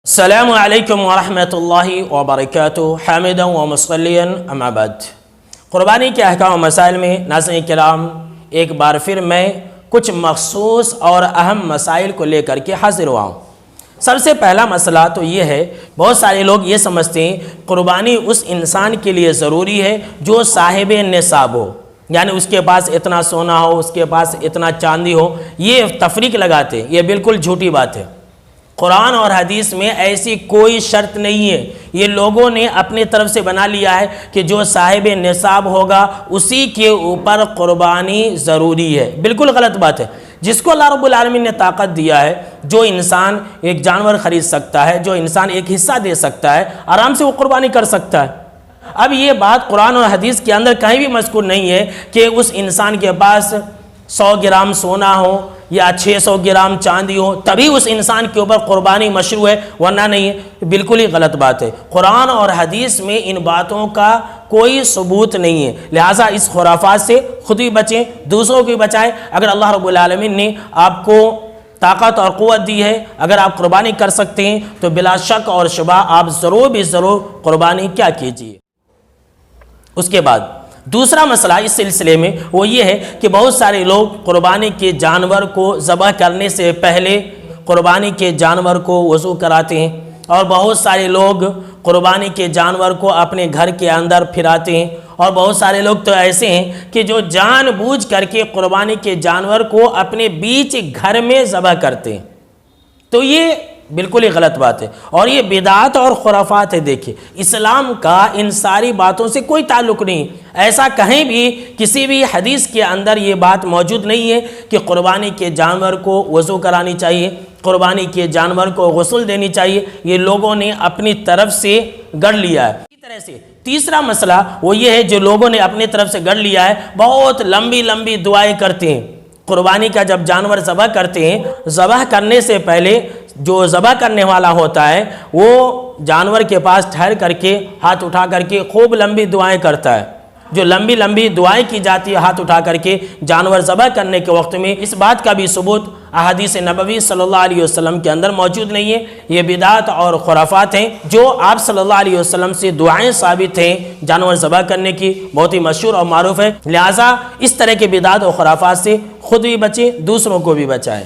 السلام علیکم ورحمۃ اللہ وبرکاتہ حامدا و مصلیا اما بعد۔ قربانی کے احکام و مسائل میں ناظرین کرام ایک بار پھر میں کچھ مخصوص اور اہم مسائل کو لے کر کے حاضر ہوا ہوں۔ سب سے پہلا مسئلہ تو یہ ہے، بہت سارے لوگ یہ سمجھتے ہیں قربانی اس انسان کے لیے ضروری ہے جو صاحب نصاب ہو، یعنی اس کے پاس اتنا سونا ہو، اس کے پاس اتنا چاندی ہو۔ یہ تفریق لگاتے ہیں، یہ بالکل جھوٹی بات ہے۔ قرآن اور حدیث میں ایسی کوئی شرط نہیں ہے، یہ لوگوں نے اپنے طرف سے بنا لیا ہے کہ جو صاحب نصاب ہوگا اسی کے اوپر قربانی ضروری ہے۔ بالکل غلط بات ہے۔ جس کو اللہ رب العالمین نے طاقت دیا ہے، جو انسان ایک جانور خرید سکتا ہے، جو انسان ایک حصہ دے سکتا ہے، آرام سے وہ قربانی کر سکتا ہے۔ اب یہ بات قرآن اور حدیث کے اندر کہیں بھی مذکور نہیں ہے کہ اس انسان کے پاس 100 گرام سونا ہو یا 600 گرام چاندی ہو تبھی اس انسان کے اوپر قربانی مشروع ہے، ورنہ نہیں ہے۔ بالکل ہی غلط بات ہے۔ قرآن اور حدیث میں ان باتوں کا کوئی ثبوت نہیں ہے، لہٰذا اس خرافات سے خود بھی بچیں، دوسروں کو بھی بچائیں۔ اگر اللہ رب العالمین نے آپ کو طاقت اور قوت دی ہے، اگر آپ قربانی کر سکتے ہیں تو بلا شک اور شبہ آپ ضرور قربانی کیا کیجیے۔ اس کے بعد دوسرا مسئلہ اس سلسلے میں وہ یہ ہے کہ بہت سارے لوگ قربانی کے جانور کو ذبح کرنے سے پہلے قربانی کے جانور کو وضو کراتے ہیں، اور بہت سارے لوگ قربانی کے جانور کو اپنے گھر کے اندر پھراتے ہیں، اور بہت سارے لوگ تو ایسے ہیں کہ جو جان بوجھ کر کے قربانی کے جانور کو اپنے بیچ گھر میں ذبح کرتے ہیں۔ تو یہ بالکل ہی غلط بات ہے، اور یہ بدعات اور خرافات ہے۔ دیکھیں، اسلام کا ان ساری باتوں سے کوئی تعلق نہیں۔ ایسا کہیں بھی کسی بھی حدیث کے اندر یہ بات موجود نہیں ہے کہ قربانی کے جانور کو وضو کرانی چاہیے، قربانی کے جانور کو غسل دینی چاہیے۔ یہ لوگوں نے اپنی طرف سے گڑھ لیا ہے۔ اسی طرح سے تیسرا مسئلہ وہ یہ ہے، جو لوگوں نے اپنی طرف سے گڑھ لیا ہے، بہت لمبی دعائیں کرتے ہیں۔ قربانی کا جب جانور ذبح کرتے ہیں، ذبح کرنے سے پہلے جو ذبح کرنے والا ہوتا ہے وہ جانور کے پاس ٹھہر کر کے ہاتھ اٹھا کر کے خوب لمبی دعائیں کرتا ہے۔ جو لمبی دعائیں کی جاتی ہے ہاتھ اٹھا کر کے جانور ذبح کرنے کے وقت میں، اس بات کا بھی ثبوت احادیث نبوی صلی اللہ علیہ وسلم کے اندر موجود نہیں ہے۔ یہ بدعات اور خرافات ہیں۔ جو آپ صلی اللہ علیہ وسلم سے دعائیں ثابت ہیں جانور ذبح کرنے کی، بہت ہی مشہور اور معروف ہے، لہٰذا اس طرح کے بدعات اور خرافات سے خود بھی بچیں، دوسروں کو بھی بچائیں۔